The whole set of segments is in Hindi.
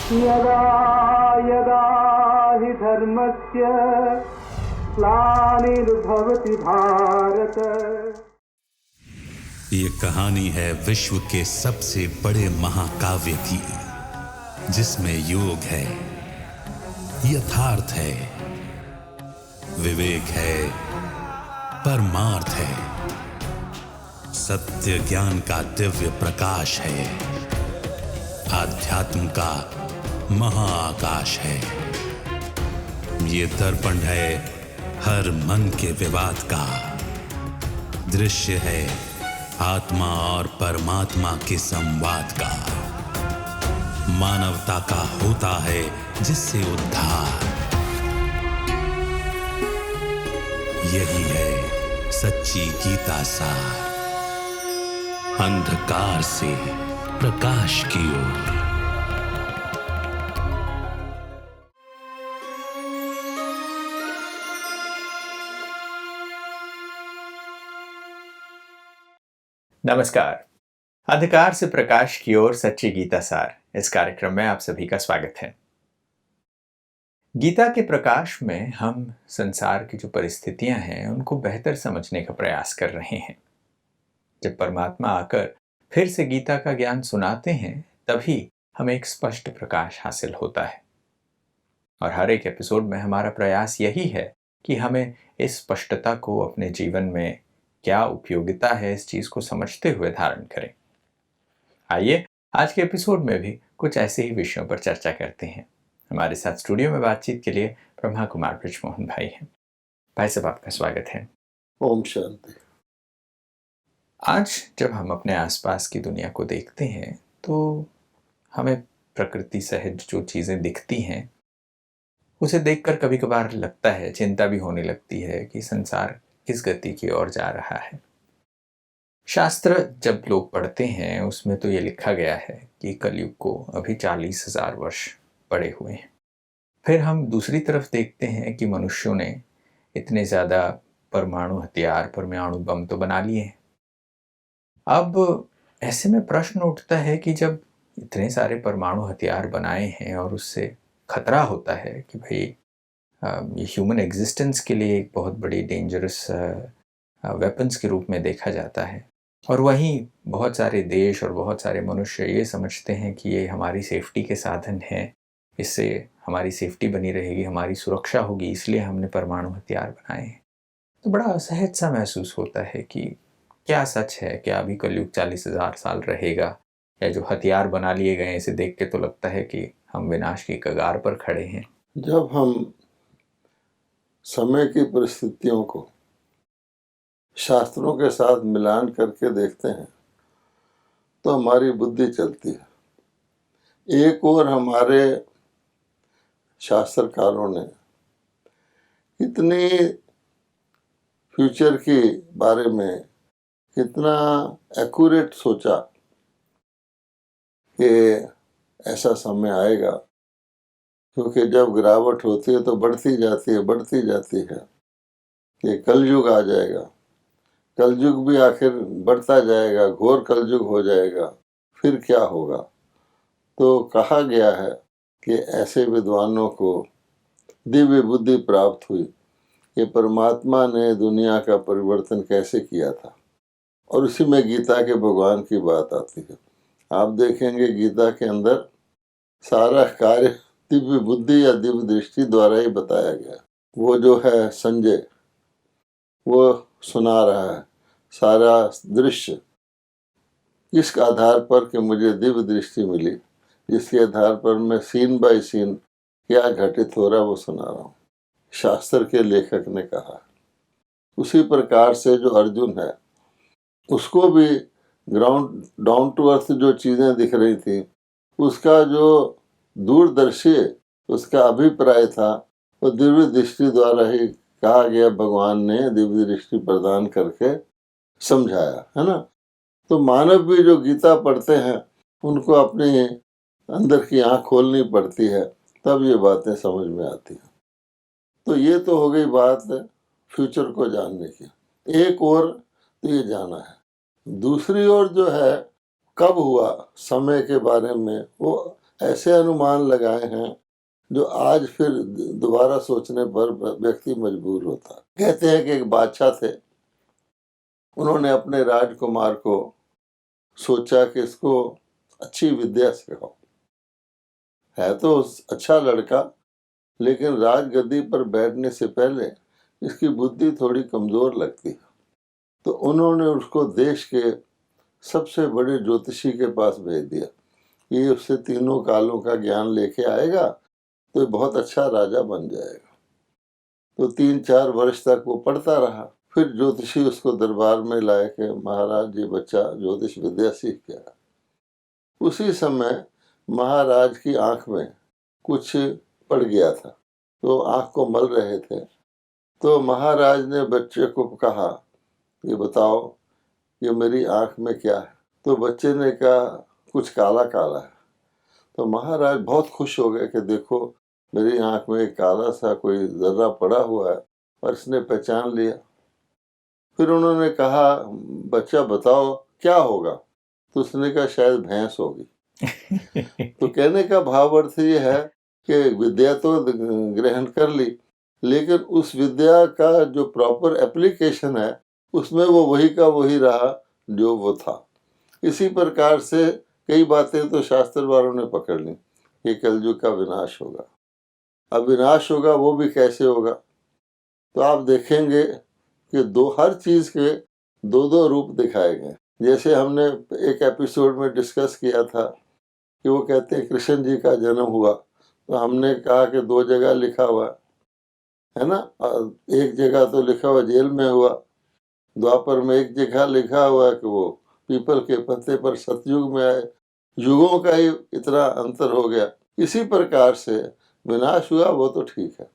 यदा यदा हि धर्मस्य ग्लानिर्भवति भारत। ये कहानी है विश्व के सबसे बड़े महाकाव्य की, जिसमें योग है, यथार्थ है, विवेक है, परमार्थ है, सत्य ज्ञान का दिव्य प्रकाश है, आध्यात्म का महाआकाश है। ये दर्पण है हर मन के विवाद का, दृश्य है आत्मा और परमात्मा के संवाद का, मानवता का होता है जिससे उद्धार। यही है सच्ची गीता सार, अंधकार से प्रकाश की ओर। नमस्कार। अंधकार से प्रकाश की ओर सच्ची गीता सार इस कार्यक्रम में आप सभी का स्वागत है। गीता के प्रकाश में हम संसार की जो परिस्थितियां हैं उनको बेहतर समझने का प्रयास कर रहे हैं। जब परमात्मा आकर फिर से गीता का ज्ञान सुनाते हैं तभी हमें एक स्पष्ट प्रकाश हासिल होता है। और हर एक एपिसोड में हमारा प्रयास यही है कि हमें इस स्पष्टता को अपने जीवन में क्या उपयोगिता है इस चीज को समझते हुए धारण करें। आइए आज के एपिसोड में भी कुछ ऐसे ही विषयों पर चर्चा करते हैं। हमारे साथ स्टूडियो में बातचीत के लिए ब्रह्मा कुमार बृजमोहन भाई हैं। भाई साहब, आपका स्वागत है। ओम शांति। आज जब हम अपने आसपास की दुनिया को देखते हैं तो हमें प्रकृति सहज जो चीजें दिखती हैं उसे देखकर कभी कभार लगता है, चिंता भी होने लगती है कि संसार किस गति की ओर जा रहा है। शास्त्र जब लोग पढ़ते हैं उसमें तो ये लिखा गया है कि कलयुग को अभी 40,000 वर्ष पड़े हुए हैं। फिर हम दूसरी तरफ देखते हैं कि मनुष्यों ने इतने ज़्यादा परमाणु हथियार, परमाणु बम तो बना लिए हैं। अब ऐसे में प्रश्न उठता है कि जब इतने सारे परमाणु हथियार बनाए हैं और उससे खतरा होता है कि भाई ये ह्यूमन एग्जिस्टेंस के लिए एक बहुत बड़ी डेंजरस वेपन्स के रूप में देखा जाता है, और वहीं बहुत सारे देश और बहुत सारे मनुष्य ये समझते हैं कि ये हमारी सेफ्टी के साधन हैं, इससे हमारी सेफ्टी बनी रहेगी, हमारी सुरक्षा होगी, इसलिए हमने परमाणु हथियार बनाए हैं। तो बड़ा असहज सा महसूस होता है कि क्या सच है, क्या अभी कलयुग 40,000 साल रहेगा, या जो हथियार बना लिए गए इसे देख के तो लगता है कि हम विनाश की कगार पर खड़े हैं। जब हम समय की परिस्थितियों को शास्त्रों के साथ मिलान करके देखते हैं तो हमारी बुद्धि चलती है। एक और हमारे शास्त्रकारों ने कितनी फ्यूचर के बारे में कितना एक्यूरेट सोचा कि ऐसा समय आएगा, क्योंकि जब गिरावट होती है तो बढ़ती जाती है कि कलयुग आ जाएगा, कलयुग भी आखिर बढ़ता जाएगा, घोर कलयुग हो जाएगा, फिर क्या होगा। तो कहा गया है कि ऐसे विद्वानों को दिव्य बुद्धि प्राप्त हुई कि परमात्मा ने दुनिया का परिवर्तन कैसे किया था, और उसी में गीता के भगवान की बात आती है। आप देखेंगे गीता के अंदर सारा कार्य दिव्य बुद्धि या दिव्य दृष्टि द्वारा ही बताया गया। वो जो है संजय, वो सुना रहा है सारा दृश्य किस आधार पर कि मुझे दिव्य दृष्टि मिली, जिसके आधार पर मैं सीन बाय सीन क्या घटित हो रहा है वो सुना रहा हूँ। शास्त्र के लेखक ने कहा। उसी प्रकार से जो अर्जुन है उसको भी ग्राउंड डाउन टू अर्थ जो चीज़ें दिख रही थी, उसका जो दूरदर्शी उसका अभिप्राय था वो दिव्य दृष्टि द्वारा ही कहा गया, भगवान ने दिव्य दृष्टि प्रदान करके समझाया है ना। तो मानव भी जो गीता पढ़ते हैं उनको अपने अंदर की आँख खोलनी पड़ती है, तब ये बातें समझ में आती हैं। तो ये तो हो गई बात फ्यूचर को जानने की। एक और तो ये जाना है, दूसरी ओर जो है कब हुआ समय के बारे में वो ऐसे अनुमान लगाए हैं जो आज फिर दोबारा सोचने पर व्यक्ति मजबूर होता। कहते हैं कि एक बादशाह थे, उन्होंने अपने राजकुमार को सोचा कि इसको अच्छी विद्या सिखाओ। है तो अच्छा लड़का, लेकिन राजगद्दी पर बैठने से पहले इसकी बुद्धि थोड़ी कमजोर लगती है। तो उन्होंने उसको देश के सबसे बड़े ज्योतिषी के पास भेज दिया। ये उससे तीनों कालों का ज्ञान लेके आएगा तो बहुत अच्छा राजा बन जाएगा। तो 3-4 वर्ष तक वो पढ़ता रहा। फिर ज्योतिषी उसको दरबार में लाए कि महाराज, ये बच्चा ज्योतिष विद्या सीख गया। उसी समय महाराज की आंख में कुछ पड़ गया था, तो आंख को मल रहे थे। तो महाराज ने बच्चे को कहा, ये बताओ ये मेरी आंख में क्या है? तो बच्चे ने कहा, कुछ काला काला है। तो महाराज बहुत खुश हो गए कि देखो मेरी आंख में एक काला सा कोई जर्रा पड़ा हुआ है और इसने पहचान लिया। फिर उन्होंने कहा, बच्चा बताओ क्या होगा? तो उसने कहा, शायद भैंस होगी। तो कहने का भाव अर्थ ये है कि विद्या तो ग्रहण कर ली, लेकिन उस विद्या का जो प्रॉपर एप्लीकेशन है उसमें वो वही का वही रहा जो वो था। इसी प्रकार से कई बातें तो शास्त्र वालों ने पकड़ ली कि कलयुग का विनाश होगा। अब विनाश होगा वो भी कैसे होगा? तो आप देखेंगे कि हर चीज के दो रूप दिखाए गए। जैसे हमने एक एपिसोड में डिस्कस किया था कि वो कहते हैं कृष्ण जी का जन्म हुआ, तो हमने कहा कि 2 जगह लिखा हुआ है ना। एक जगह तो लिखा हुआ जेल में हुआ, द्वापर में एक जगह लिखा हुआ है कि वो पीपल के पत्ते पर सतयुग में आए। युगों का ही इतना अंतर हो गया। इसी प्रकार से विनाश हुआ वो तो ठीक है।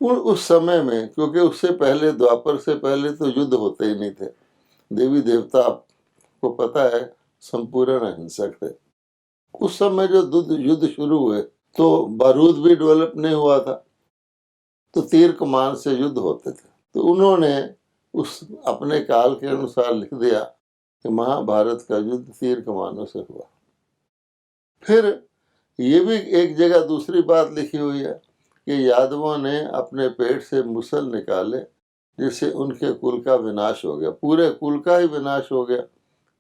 उस समय में, क्योंकि उससे पहले, द्वापर से पहले तो युद्ध होते ही नहीं थे। देवी देवता आपको पता है संपूर्ण अहिंसक थे। उस समय जो युद्ध शुरू हुए तो बारूद भी डेवलप नहीं हुआ था, तो तीर कमान से युद्ध होते थे। तो उन्होंने उस अपने काल के अनुसार लिख दिया कि महाभारत का युद्ध तीर कमानों से हुआ। फिर ये भी एक जगह दूसरी बात लिखी हुई है कि यादवों ने अपने पेट से मुसल निकाले, जिससे उनके कुल का विनाश हो गया। पूरे कुल का ही विनाश हो गया,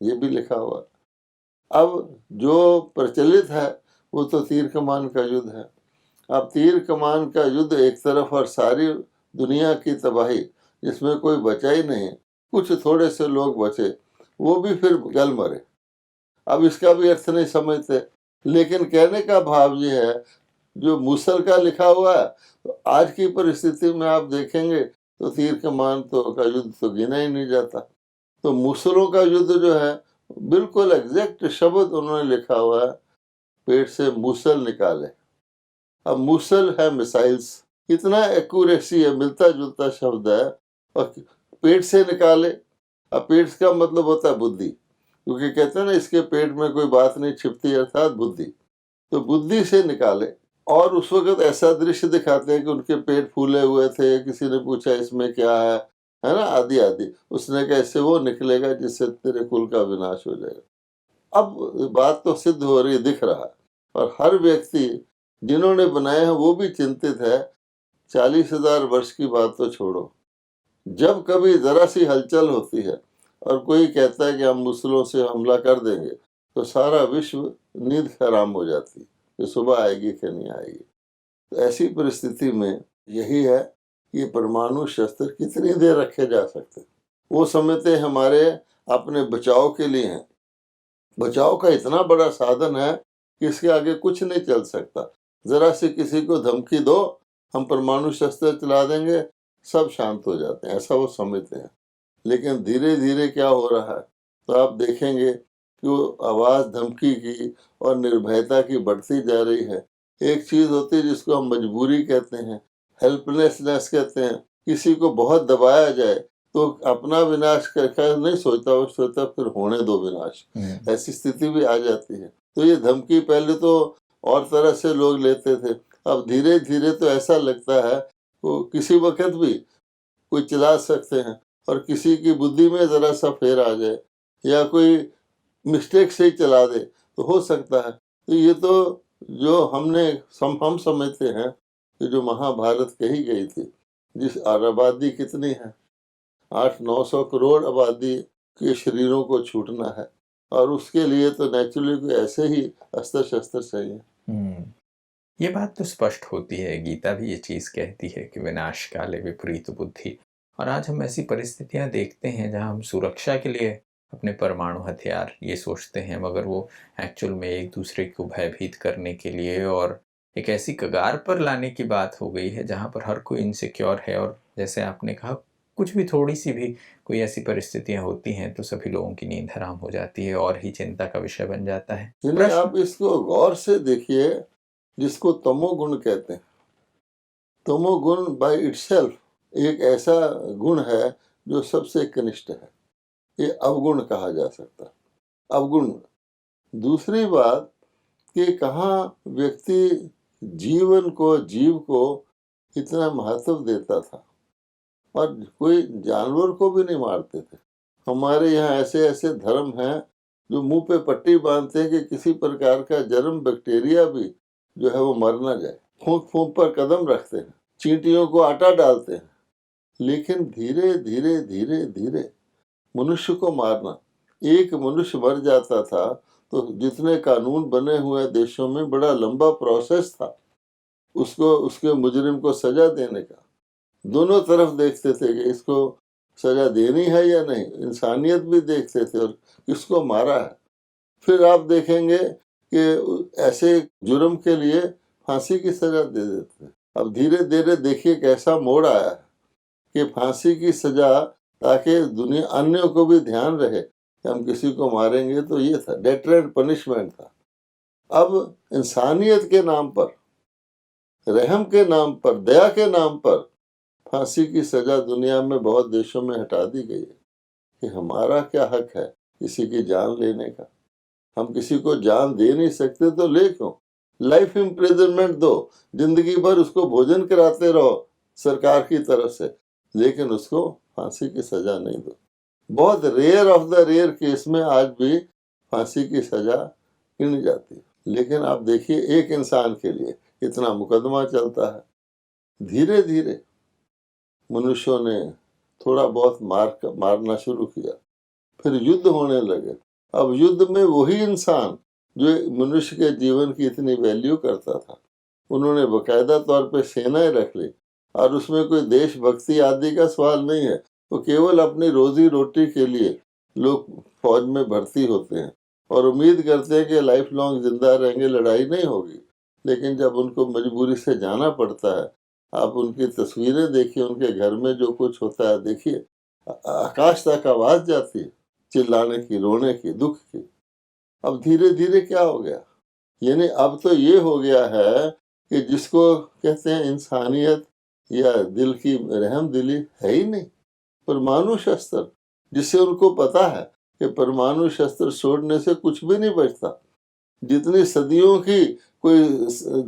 ये भी लिखा हुआ। अब जो प्रचलित है वो तो तीर कमान का युद्ध है। अब तीर कमान का युद्ध एक तरफ और सारी दुनिया की तबाही, जिसमें कोई बचा ही नहीं, कुछ थोड़े से लोग बचे, वो भी फिर गल मरे। अब इसका भी अर्थ नहीं समझते, लेकिन कहने का भाव ये है, जो मूसल का लिखा हुआ है, तो आज की परिस्थिति में आप देखेंगे तो तीर कमान तो का युद्ध तो गिना ही नहीं जाता। तो मूसलों का युद्ध जो है, बिल्कुल एग्जैक्ट शब्द उन्होंने लिखा हुआ है, पेट से मूसल निकाले। अब मूसल है मिसाइल्स, इतना एक्यूरेसी है, मिलता जुलता शब्द है। और पेट से निकाले, अब पेट का मतलब होता है बुद्धि, क्योंकि कहते हैं ना इसके पेट में कोई बात नहीं छिपती, अर्थात बुद्धि। तो बुद्धि से निकाले। और उस वक्त ऐसा दृश्य दिखाते हैं कि उनके पेट फूले हुए थे। किसी ने पूछा इसमें क्या है ना, आदि आदि। उसने कहा इससे वो निकलेगा जिससे तेरे कुल का विनाश हो जाएगा। अब बात तो सिद्ध हो रही, दिख रहा। और हर व्यक्ति जिन्होंने बनाए हैं वो भी चिंतित है। 40,000 वर्ष की बात तो छोड़ो, जब कभी जरा सी हलचल होती है और कोई कहता है कि हम मुसलों से हमला कर देंगे, तो सारा विश्व नींद हराम हो जाती है कि सुबह आएगी कि नहीं आएगी। तो ऐसी परिस्थिति में यही है, ये परमाणु शस्त्र कितनी देर रखे जा सकते? वो समझते हमारे अपने बचाव के लिए हैं। बचाव का इतना बड़ा साधन है कि इसके आगे कुछ नहीं चल सकता। जरा से किसी को धमकी दो, हम परमाणु शस्त्र चला देंगे, सब शांत हो जाते हैं, ऐसा वो समझते हैं। लेकिन धीरे धीरे क्या हो रहा है, तो आप देखेंगे कि वो आवाज़ धमकी की और निर्भयता की बढ़ती जा रही है। एक चीज़ होती है जिसको हम मजबूरी कहते हैं, हेल्पलेसनेस कहते हैं। किसी को बहुत दबाया जाए तो अपना विनाश करके नहीं सोचता, वो सोचता फिर होने दो विनाश। ऐसी स्थिति भी आ जाती है। तो ये धमकी पहले तो और तरह से लोग लेते थे, अब धीरे धीरे तो ऐसा लगता है वो किसी वक्त भी कोई चला सकते हैं। और किसी की बुद्धि में ज़रा सा फेर आ जाए या कोई मिस्टेक से ही चला दे तो हो सकता है। तो ये तो जो हम समझते हैं कि जो महाभारत कही गई थी, जिस आबादी कितनी है, 800-900 करोड़ आबादी के शरीरों को छूटना है, और उसके लिए तो नेचुरली कोई ऐसे ही अस्त्र शस्त्र चाहिए। ये बात तो स्पष्ट होती है, गीता भी ये चीज़ कहती है कि विनाश काले विपरीत बुद्धि। और आज हम ऐसी परिस्थितियां देखते हैं जहां हम सुरक्षा के लिए अपने परमाणु हथियार ये सोचते हैं, मगर वो एक्चुअल में एक दूसरे को भयभीत करने के लिए और एक ऐसी कगार पर लाने की बात हो गई है जहां पर हर कोई इनसिक्योर है। और जैसे आपने कहा, कुछ भी थोड़ी सी भी कोई ऐसी परिस्थितियां होती हैं तो सभी लोगों की नींद हराम हो जाती है और ही चिंता का विषय बन जाता है। यानी आप इसको गौर से देखिए, जिसको तमोगुण कहते हैं। तमोगुण बाय इटसेल्फ एक ऐसा गुण है जो सबसे कनिष्ठ है, ये अवगुण कहा जा सकता है, अवगुण। दूसरी बात कि कहाँ व्यक्ति जीव को इतना महत्व देता था, और कोई जानवर को भी नहीं मारते थे। हमारे यहाँ ऐसे ऐसे धर्म हैं जो मुंह पे पट्टी बांधते हैं कि किसी प्रकार का जर्म बैक्टीरिया भी जो है वो मर ना जाए। फूंक फूंक पर कदम रखते हैं, चींटियों को आटा डालते हैं। लेकिन धीरे धीरे धीरे धीरे मनुष्य को मारना, एक मनुष्य मर जाता था तो जितने कानून बने हुए देशों में बड़ा लंबा प्रोसेस था उसको, उसके मुजरिम को सजा देने का। दोनों तरफ देखते थे कि इसको सजा देनी है या नहीं, इंसानियत भी देखते थे और किसको मारा है। फिर आप देखेंगे कि ऐसे जुर्म के लिए फांसी की सजा दे देते। अब धीरे धीरे देखिए कैसा मोड़ आया है कि फांसी की सजा, ताकि दुनिया अन्यों को भी ध्यान रहे कि हम किसी को मारेंगे तो ये था, डेटरेंट पनिशमेंट था। अब इंसानियत के नाम पर, रहम के नाम पर, दया के नाम पर फांसी की सजा दुनिया में बहुत देशों में हटा दी गई है कि हमारा क्या हक है किसी की जान लेने का। हम किसी को जान दे नहीं सकते तो ले क्यों? लाइफ इम्प्रिजनमेंट दो, जिंदगी भर उसको भोजन कराते रहो सरकार की तरफ से, लेकिन उसको फांसी की सजा नहीं दो। बहुत rare of the rare case में आज भी फांसी की सजा गिनी जाती है। लेकिन आप देखिए, एक इंसान के लिए इतना मुकदमा चलता है। धीरे धीरे मनुष्यों ने थोड़ा बहुत मारना शुरू किया, फिर युद्ध होने लगे। अब युद्ध में वही इंसान जो मनुष्य के जीवन की इतनी वैल्यू करता था, उन्होंने बकायदा तौर पे सेनाएं रख ली, और उसमें कोई देशभक्ति आदि का सवाल नहीं है। तो केवल अपनी रोजी रोटी के लिए लोग फौज में भर्ती होते हैं और उम्मीद करते हैं कि लाइफ लॉन्ग जिंदा रहेंगे, लड़ाई नहीं होगी। लेकिन जब उनको मजबूरी से जाना पड़ता है, आप उनकी तस्वीरें देखिए, उनके घर में जो कुछ होता है देखिए, आकाश तक आवाज जाती है चिल्लाने की, रोने की, दुख की। अब धीरे धीरे क्या हो गया, यानी अब तो ये हो गया है कि जिसको कहते हैं इंसानियत या दिल की रहम दिली है ही नहीं। परमाणु शस्त्र, जिससे उनको पता है कि परमाणु शस्त्र छोड़ने से कुछ भी नहीं बचता। जितनी सदियों की कोई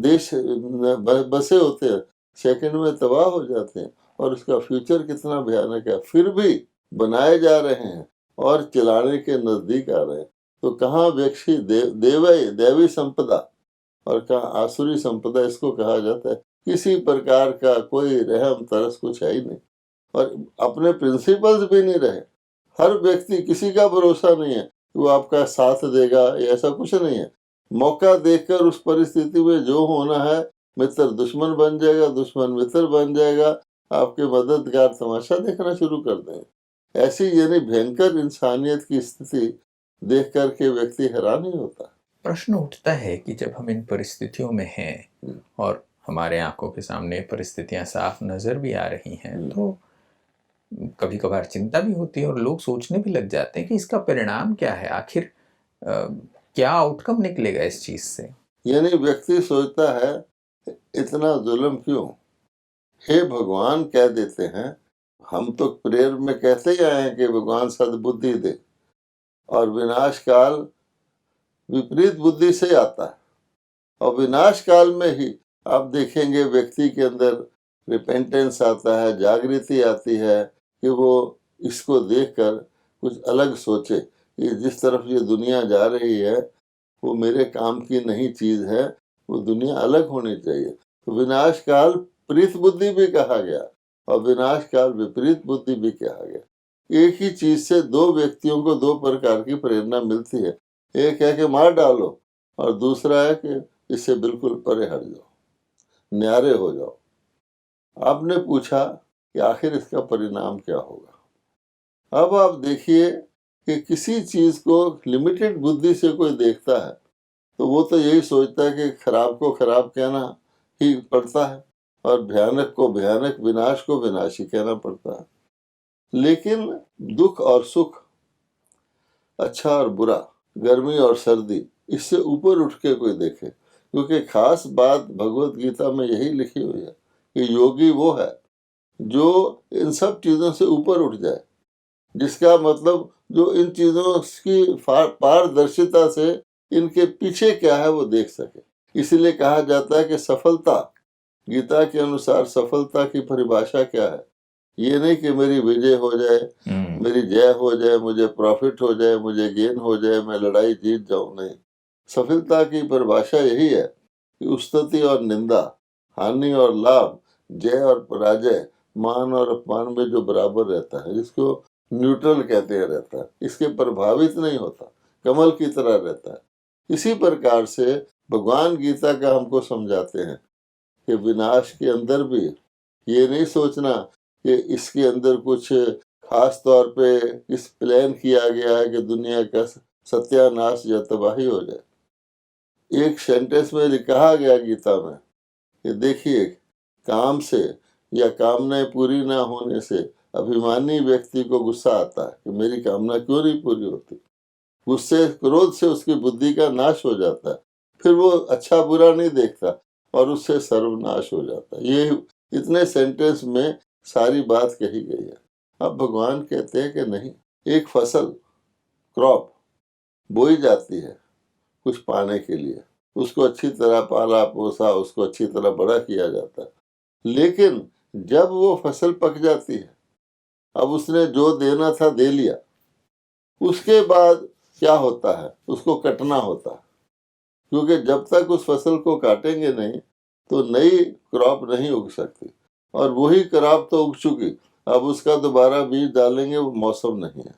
देश बसे होते हैं, सेकंड में तबाह हो जाते हैं, और उसका फ्यूचर कितना भयानक है, फिर भी बनाए जा रहे हैं और चलाने के नजदीक आ रहे हैं। तो कहाँ व्यक्ति देवी संपदा और कहाँ आसुरी संपदा इसको कहा जाता है। किसी प्रकार का कोई रहम तरस कुछ है ही नहीं, और अपने प्रिंसिपल्स भी नहीं रहे। हर व्यक्ति, किसी का भरोसा नहीं है कि वो आपका साथ देगा, ऐसा कुछ नहीं है। मौका देखकर उस परिस्थिति में जो होना है, मित्र दुश्मन बन जाएगा, दुश्मन मित्र बन जाएगा, आपके मददगार तमाशा देखना शुरू कर देंगे। ऐसी यानी भयंकर इंसानियत की स्थिति देख करके व्यक्ति हैरान ही होता है। प्रश्न उठता है कि जब हम इन परिस्थितियों में हैं और हमारे आंखों के सामने परिस्थितियां साफ नजर भी आ रही हैं, तो कभी कभार चिंता भी होती है और लोग सोचने भी लग जाते हैं कि इसका परिणाम क्या है, आखिर क्या आउटकम निकलेगा इस चीज से। यानी व्यक्ति सोचता है इतना जुल्म क्यों? हे भगवान कह देते हैं, हम तो प्रेयर में कहते ही आए हैं कि भगवान सद्बुद्धि दे, और विनाश काल विपरीत बुद्धि से आता है। और विनाश काल में ही आप देखेंगे व्यक्ति के अंदर रिपेंटेंस आता है, जागृति आती है कि वो इसको देखकर कुछ अलग सोचे कि जिस तरफ ये दुनिया जा रही है वो मेरे काम की नहीं चीज़ है, वो दुनिया अलग होनी चाहिए। तो विनाश काल प्रीत बुद्धि भी कहा गया और विनाश काल विपरीत बुद्धि भी कहा गया। एक ही चीज से दो व्यक्तियों को दो प्रकार की प्रेरणा मिलती है। एक है कि मार डालो और दूसरा है कि इससे बिल्कुल परे हट जाओ, न्यारे हो जाओ। आपने पूछा कि आखिर इसका परिणाम क्या होगा। अब आप देखिए कि किसी चीज को लिमिटेड बुद्धि से कोई देखता है तो वो तो यही सोचता है कि खराब को खराब कहना ही पड़ता है और भयानक को भयानक, विनाश को विनाशी कहना पड़ता है। लेकिन दुख और सुख, अच्छा और बुरा, गर्मी और सर्दी, इससे ऊपर उठ के कोई देखे। क्योंकि खास बात भगवत गीता में यही लिखी हुई है कि योगी वो है जो इन सब चीजों से ऊपर उठ जाए, जिसका मतलब जो इन चीजों की पारदर्शिता से इनके पीछे क्या है वो देख सके। इसीलिए कहा जाता है कि सफलता, गीता के अनुसार सफलता की परिभाषा क्या है। ये नहीं कि मेरी विजय हो जाए, मेरी जय हो जाए, मुझे प्रॉफिट हो जाए, मुझे गेन हो जाए, मैं लड़ाई जीत जाऊं, नहीं। सफलता की परिभाषा यही है कि स्तुति और निंदा, हानि और लाभ, जय और पराजय, मान और अपमान में जो बराबर रहता है, जिसको न्यूट्रल कहते हैं, रहता है, इसके प्रभावित नहीं होता, कमल की तरह रहता है। इसी प्रकार से भगवान गीता का हमको समझाते हैं कि विनाश के अंदर भी ये नहीं सोचना कि इसके अंदर कुछ खास तौर पे इस प्लान किया गया है कि दुनिया का सत्यानाश या तबाही हो जाए। एक सेंटेंस में कहा गया गीता में कि देखिए, काम से या कामनाएं पूरी ना होने से अभिमानी व्यक्ति को गुस्सा आता है कि मेरी कामना क्यों नहीं पूरी होती। गुस्से, क्रोध से उसकी बुद्धि का नाश हो जाता है, फिर वो अच्छा बुरा नहीं देखता और उससे सर्वनाश हो जाता है। ये इतने सेंटेंस में सारी बात कही गई है। अब भगवान कहते हैं कि नहीं, एक फसल, क्रॉप बोई जाती है कुछ पाने के लिए, उसको अच्छी तरह पाला पोसा, उसको अच्छी तरह बड़ा किया जाता है, लेकिन जब वो फसल पक जाती है, अब उसने जो देना था दे लिया, उसके बाद क्या होता है, उसको कटना होता है। क्योंकि जब तक उस फसल को काटेंगे नहीं तो नई क्रॉप नहीं उग सकती, और वही क्रॉप तो उग चुकी, अब उसका दोबारा बीज डालेंगे वो मौसम नहीं है।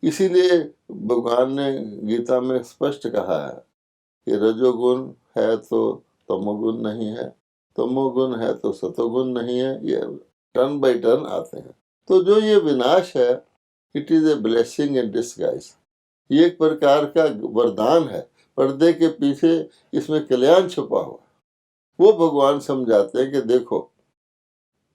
इसीलिए भगवान ने गीता में स्पष्ट कहा है कि रजोगुण है तो तमोगुण नहीं है, तमोगुण है तो सतोगुण नहीं है, ये टर्न बाय टर्न आते हैं। तो जो ये विनाश है, it is a blessing in disguise, ये एक प्रकार का वरदान है, पर्दे के पीछे इसमें कल्याण छुपा हुआ। वो भगवान समझाते हैं कि देखो,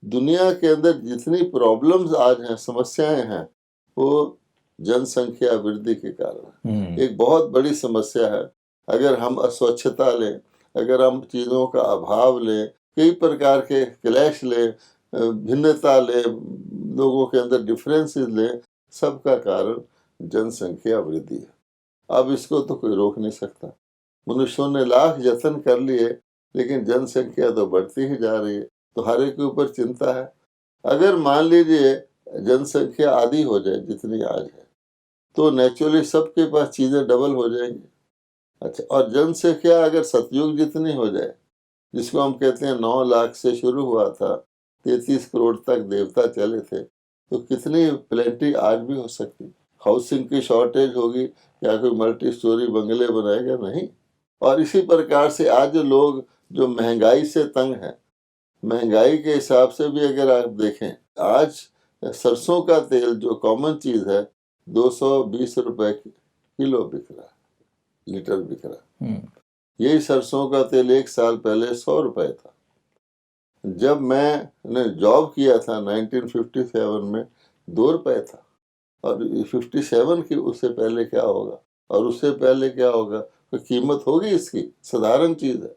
दुनिया के अंदर जितनी प्रॉब्लम्स आज हैं, समस्याएं हैं, वो जनसंख्या वृद्धि के कारण एक बहुत बड़ी समस्या है। अगर हम अस्वच्छता लें, अगर हम चीज़ों का अभाव लें, कई प्रकार के क्लैश लें, भिन्नता लें, लोगों के अंदर डिफरेंसेस लें, सबका कारण जनसंख्या वृद्धि है। अब इसको तो कोई रोक नहीं सकता। मनुष्यों ने लाख यत्न कर लिए, लेकिन जनसंख्या तो बढ़ती ही जा रही है। तो हर एक के ऊपर चिंता है। अगर मान लीजिए जनसंख्या आधी हो जाए जितनी आज है, तो नेचुरली सबके पास चीज़ें डबल हो जाएंगी। अच्छा, और जनसंख्या अगर सतयुग जितनी हो जाए, जिसको हम कहते हैं 9 लाख से शुरू हुआ था, 33 करोड़ तक देवता चले थे, तो कितनी प्लेंटी आज भी हो सकती। हाउसिंग की शॉर्टेज होगी, या कोई मल्टी स्टोरी बंगले बनाएगा, नहीं। और इसी प्रकार से आज लोग जो महंगाई से तंग हैं, महंगाई के हिसाब से भी अगर आप देखें, आज सरसों का तेल जो कॉमन चीज है 220 रुपए किलो बिक रहा है, लीटर बिक रहा है। यही सरसों का तेल 1 साल पहले 100 रुपए था। जब मैंने जॉब किया था 1957 में 2 रुपए था, और 57 की उससे पहले क्या होगा, और उससे पहले क्या होगा, तो कीमत होगी इसकी, साधारण चीज है।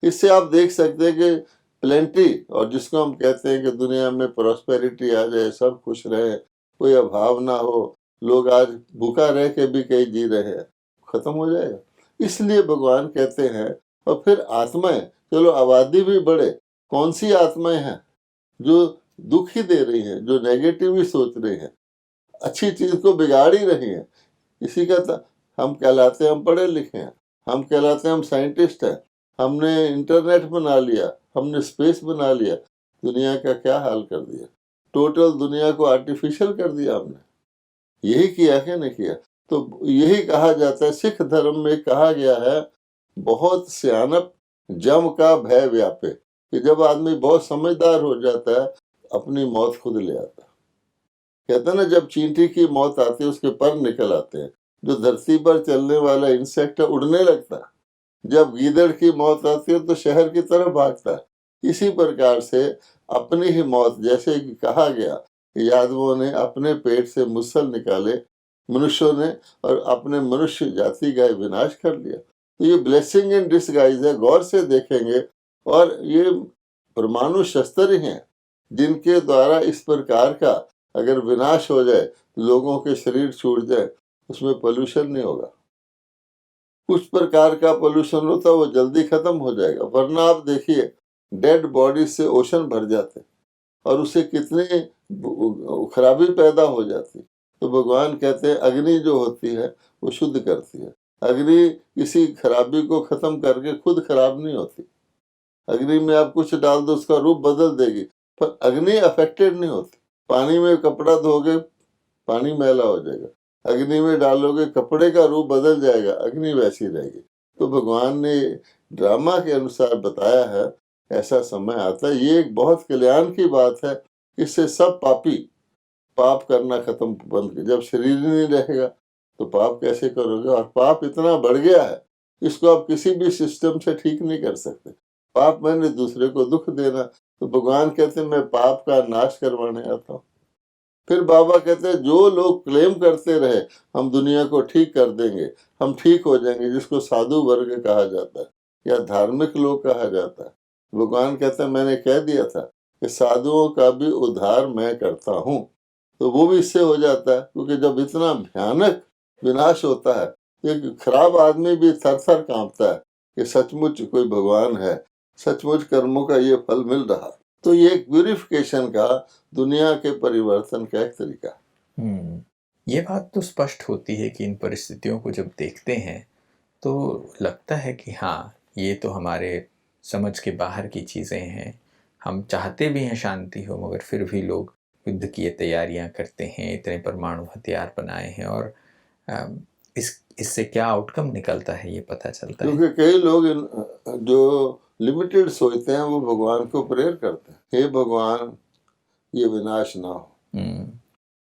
इससे आप देख सकते हैं कि प्लेंटी, और जिसको हम कहते हैं कि दुनिया में प्रॉस्पेरिटी आ जाए, सब खुश रहे, कोई अभाव ना हो, लोग आज भूखा रह के भी कई जी रहे हैं, खत्म हो जाएगा। इसलिए भगवान कहते हैं। और फिर आत्माएं, चलो आबादी भी बढ़े, कौन सी आत्माएं हैं जो दुख ही दे रही हैं, जो नेगेटिव ही सोच रही हैं, अच्छी चीज को बिगाड़ ही रही हैं। इसी का हम कहलाते हैं हम पढ़े लिखे हैं, हम कहलाते हैं हम साइंटिस्ट हैं, हमने इंटरनेट बना लिया, हमने स्पेस बना लिया, दुनिया का क्या हाल कर दिया। टोटल दुनिया को आर्टिफिशियल कर दिया हमने। यही किया कि नहीं किया? तो यही कहा जाता है, सिख धर्म में कहा गया है, बहुत सियानप जम का भय व्यापे, कि जब आदमी बहुत समझदार हो जाता है अपनी मौत खुद ले आता है। कहते हैं ना, जब चींटी की मौत आती है उसके पर निकल आते हैं। जो धरती पर चलने वाला इंसेक्ट है उड़ने लगता है। जब गीदड़ की मौत आती है तो शहर की तरफ भागता है। इसी प्रकार से अपनी ही मौत, जैसे कि कहा गया कि यादवों ने अपने पेट से मुसल निकाले मनुष्यों ने, और अपने मनुष्य जाति का विनाश कर लिया। तो ये ब्लेसिंग इन डिसगाइज है, गौर से देखेंगे। और ये परमाणु शस्त्र ही हैं जिनके द्वारा इस प्रकार का अगर विनाश हो जाए, लोगों के शरीर छूट जाए, उसमें पोल्यूशन नहीं होगा। उस प्रकार का पोल्यूशन होता वो जल्दी खत्म हो जाएगा। वरना आप देखिए, डेड बॉडी से ओशन भर जाते और उससे कितनी खराबी पैदा हो जाती। तो भगवान कहते हैं अग्नि जो होती है वो शुद्ध करती है। अग्नि किसी खराबी को खत्म करके खुद खराब नहीं होती। अग्नि में आप कुछ डाल दो उसका रूप बदल देगी, पर अग्नि अफेक्टेड नहीं होती। पानी में कपड़ा धोगे पानी मैला हो जाएगा, अग्नि में डालोगे कपड़े का रूप बदल जाएगा, अग्नि वैसी रहेगी। तो भगवान ने ड्रामा के अनुसार बताया है ऐसा समय आता है। ये एक बहुत कल्याण की बात है। इससे सब पापी पाप करना खत्म बंद कर। जब शरीर नहीं रहेगा तो पाप कैसे करोगे? और पाप इतना बढ़ गया है, इसको आप किसी भी सिस्टम से ठीक नहीं कर सकते। पाप मैंने दूसरे को दुख देना। तो भगवान कहते हैं मैं पाप का नाश करवाने आता हूँ। फिर बाबा कहते हैं जो लोग क्लेम करते रहे हम दुनिया को ठीक कर देंगे, हम ठीक हो जाएंगे, जिसको साधु वर्ग कहा जाता है या धार्मिक लोग कहा जाता है, भगवान कहते हैं मैंने कह दिया था कि साधुओं का भी उद्धार मैं करता हूँ। तो वो भी इससे हो जाता है, क्योंकि जब इतना भयानक विनाश होता है, एक खराब आदमी भी थर थर कांपता है कि सचमुच कोई भगवान है, सचमुच कर्मों का ये फल मिल रहा। तो ये एक प्यूरिफिकेशन का, दुनिया के परिवर्तन का एक तरीका। ये बात तो स्पष्ट होती है कि इन परिस्थितियों को जब देखते हैं तो लगता है कि हाँ, ये तो हमारे समझ के बाहर की चीज़ें हैं। हम चाहते भी हैं शांति हो, मगर फिर भी लोग युद्ध की तैयारियां करते हैं, इतने परमाणु हथियार बनाए हैं, और इससे क्या आउटकम निकलता है ये पता चलता है। क्योंकि कई लोग जो लिमिटेड सोचते हैं वो भगवान को प्रेयर करते हैं, हे भगवान ये विनाश ना हो।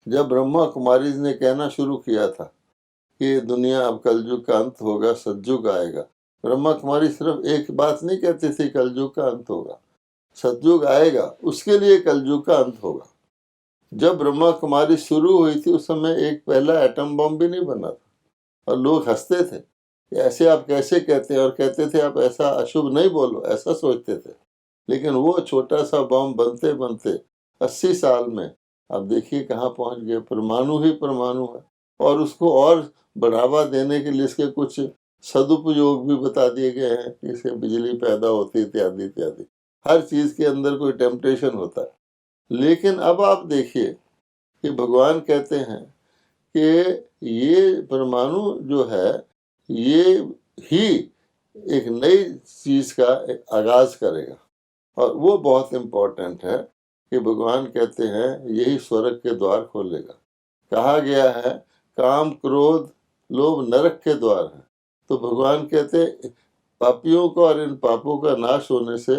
जब ब्रह्मा कुमारी ने कहना शुरू किया था कि दुनिया अब कलयुग का अंत होगा, सतयुग आएगा, ब्रह्मा कुमारी सिर्फ एक बात नहीं कहती थी कलयुग का अंत होगा, सतयुग आएगा, उसके लिए कलयुग का अंत होगा। जब ब्रह्मा कुमारी शुरू हुई थी उस समय एक पहला एटम बम भी नहीं बना था, और लोग हंसते थे ऐसे आप कैसे कहते हैं, और कहते थे आप ऐसा अशुभ नहीं बोलो, ऐसा सोचते थे। लेकिन वो छोटा सा बम बनते बनते 80 साल में अब देखिए कहाँ पहुंच गए। परमाणु ही परमाणु है, और उसको और बढ़ावा देने के लिए इसके कुछ सदुपयोग भी बता दिए गए हैं कि इससे बिजली पैदा होती है इत्यादि इत्यादि। हर चीज़ के अंदर कोई टेम्पटेशन होता है। लेकिन अब आप देखिए कि भगवान कहते हैं कि ये परमाणु जो है ये ही एक नई चीज़ का आगाज करेगा, और वो बहुत इम्पोर्टेंट है कि भगवान कहते हैं यही स्वर्ग के द्वार खोलेगा। कहा गया है काम क्रोध लोभ नरक के द्वार है। तो भगवान कहते हैं पापियों को और इन पापों का नाश होने से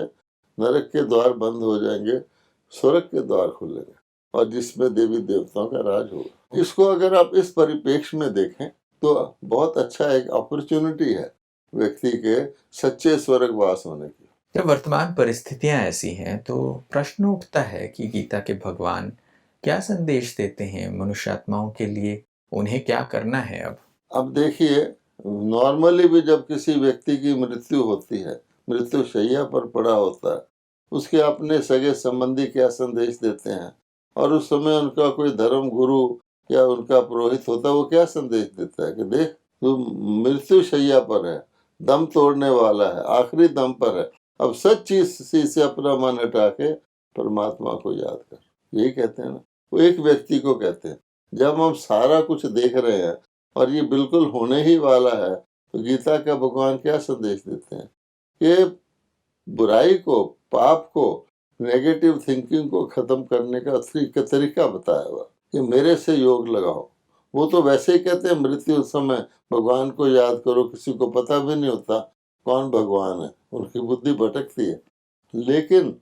नरक के द्वार बंद हो जाएंगे, स्वर्ग के द्वार खुलेंगे, और जिसमें देवी देवताओं का राज होगा। इसको अगर आप इस परिप्रेक्ष्य में देखें तो बहुत अच्छा एक अपॉर्चुनिटी है व्यक्ति के सच्चे स्वर्गवास होने की। जब वर्तमान परिस्थितियां ऐसी हैं तो प्रश्न उठता है कि गीता के भगवान क्या संदेश देते हैं मनुष्य आत्माओं के लिए, उन्हें क्या करना है। अब देखिए, नॉर्मली भी जब किसी व्यक्ति की मृत्यु होती है, मृत्यु शैया पर पड़ा होता है, उसके अपने सगे संबंधी क्या संदेश देते हैं, और उस समय उनका कोई धर्म गुरु या उनका पुरोहित होता है, वो क्या संदेश देता है कि देख तू मृत्यु शैया पर है, दम तोड़ने वाला है, आखिरी दम पर है, अब सच चीज से अपना मन हटा के परमात्मा को याद कर। यही कहते हैं ना, वो एक व्यक्ति को कहते हैं। जब हम सारा कुछ देख रहे हैं और ये बिल्कुल होने ही वाला है, तो गीता का भगवान क्या संदेश देते हैं कि बुराई को, पाप को, नेगेटिव थिंकिंग को खत्म करने का तरीका बताया हुआ कि मेरे से योग लगाओ। वो तो वैसे ही कहते हैं मृत्यु समय भगवान को याद करो, किसी को पता भी नहीं होता कौन भगवान है, उनकी बुद्धि भटकती है। लेकिन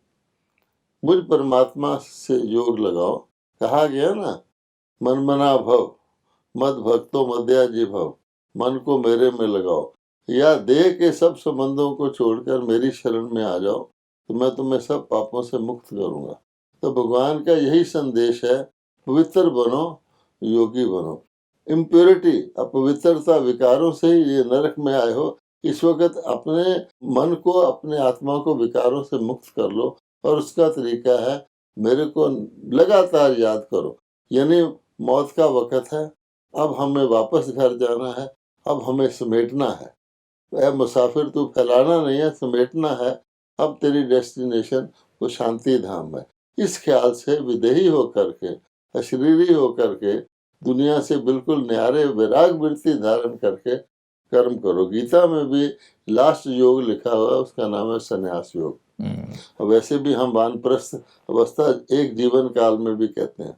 मुझ परमात्मा से योग लगाओ, कहा गया ना, मन मना भव मद भक्तो मध्याजी भव, मन को मेरे में लगाओ, या देह के सब संबंधों को छोड़कर मेरी शरण में आ जाओ तो मैं तुम्हें सब पापों से मुक्त करूंगा। तो भगवान का यही संदेश है, पवित्र बनो, योगी बनो। इम्प्योरिटी, अपवित्रता, विकारों से ही ये नरक में आए हो। इस वक्त अपने मन को, अपने आत्मा को विकारों से मुक्त कर लो, और उसका तरीका है मेरे को लगातार याद करो। यानी मौत का वक़्त है, अब हमें वापस घर जाना है, अब हमें समेटना है। वह मुसाफिर तू फैलाना नहीं है, समेटना है। अब तेरी डेस्टिनेशन वो शांति धाम है। इस ख्याल से विदेही होकर के, अशरीरी होकर के, दुनिया से बिल्कुल न्यारे वैराग वृत्ति धारण करके कर्म करो। गीता में भी लास्ट योग लिखा हुआ है, उसका नाम है संन्यास योग। वैसे भी हम वानप्रस्थ अवस्था एक जीवन काल में भी कहते हैं,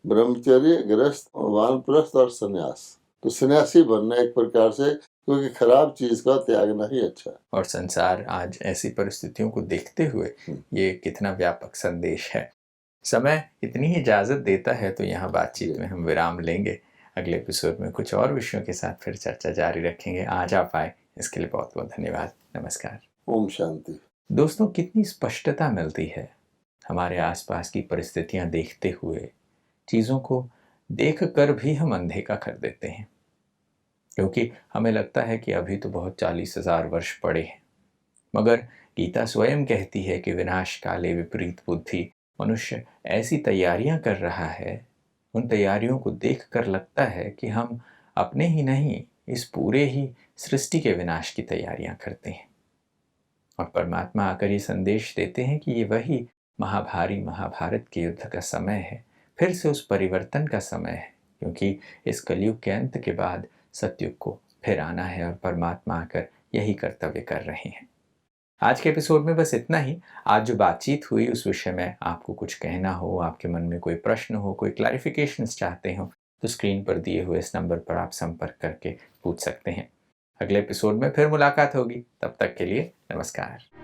ब्रह्मचर्य, गृहस्थ, वानप्रस्थ और संन्यास। तो सन्यासी बनना एक प्रकार से, क्योंकि खराब चीज का त्यागना ही अच्छा है। और संसार आज ऐसी परिस्थितियों को देखते हुए ये कितना व्यापक संदेश है। समय इतनी ही इजाजत देता है, तो यहाँ बातचीत में हम विराम लेंगे। अगले एपिसोड में कुछ और विषयों के साथ फिर चर्चा जारी रखेंगे। आज आप आए, इसके लिए बहुत बहुत धन्यवाद। नमस्कार। ओम शांति। दोस्तों, कितनी स्पष्टता मिलती है हमारे आसपास की परिस्थितियां देखते हुए। चीज़ों को देख कर भी हम अनदेखा कर देते हैं, क्योंकि हमें लगता है कि अभी तो बहुत 40,000 वर्ष पड़े हैं। मगर गीता स्वयं कहती है कि विनाश काले विपरीत बुद्धि। मनुष्य ऐसी तैयारियां कर रहा है, उन तैयारियों को देखकर लगता है कि हम अपने ही नहीं, इस पूरे ही सृष्टि के विनाश की तैयारियां करते हैं। और परमात्मा आकर ये संदेश देते हैं कि ये वही महाभारी महाभारत के युद्ध का समय है, फिर से उस परिवर्तन का समय है, क्योंकि इस कलयुग के अंत के बाद सतयुग को फिर आना है और परमात्मा आकर यही कर्तव्य कर रहे हैं। आज के एपिसोड में बस इतना ही। आज जो बातचीत हुई उस विषय में आपको कुछ कहना हो, आपके मन में कोई प्रश्न हो, कोई क्लैरिफिकेशंस चाहते हो, तो स्क्रीन पर दिए हुए इस नंबर पर आप संपर्क करके पूछ सकते हैं। अगले एपिसोड में फिर मुलाकात होगी। तब तक के लिए नमस्कार।